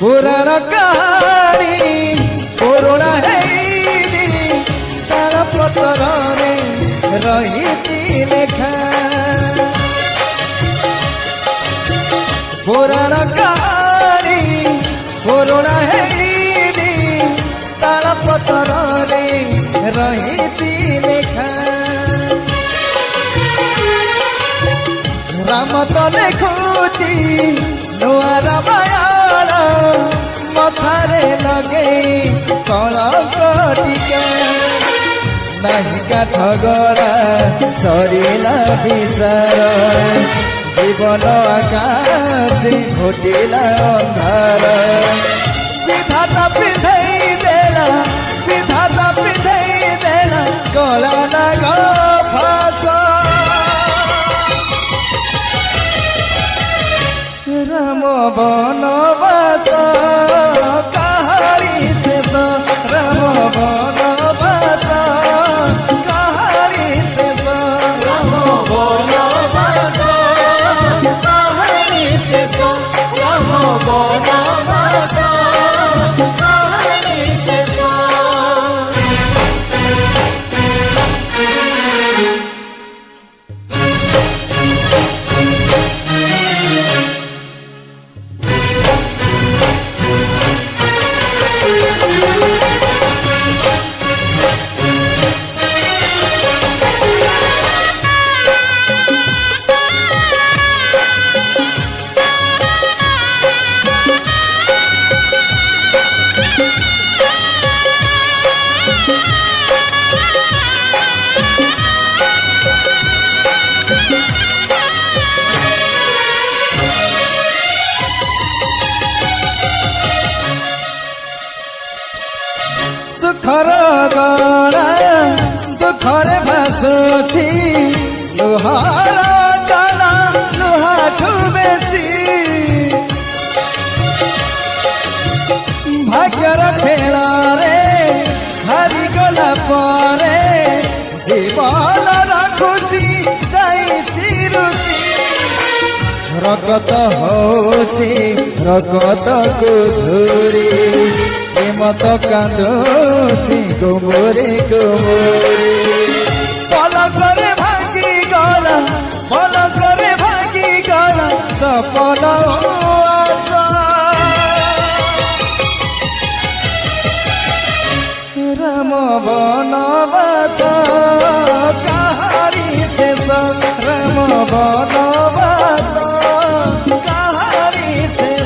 पुराण कहानी पुरुणा हेनी तार पतर रही लेखा पुराण कहानी पुरुणा हेनी तार पतर रही लेखा राम तो देखुची नुआ रामायण मथारे लगे कलंक टीका नहीं काठ गड़ा सरिला विचार जीवन आकाश घोटिला अंधार विधाता पिंधई देला कला नाग फास राम बनवास कहानी शेष राम बनवास कहानी शेष राम बनवास कहानी शेष राम बनवास कहानी शेष सुखर गड़ा दुखरे भासुची लुहार चला लुहाठू बेसी भाग्यर खेल रे हारी गला परे जीवन खुशी जाइछि रुचि रगत होछि रगत को झुरी प्रेमत कांदुची गुमुरी गुमुरी पलकरे भागी गला सपन आशा राम बनवास कहानी शेष राम बनवास कहानी शेष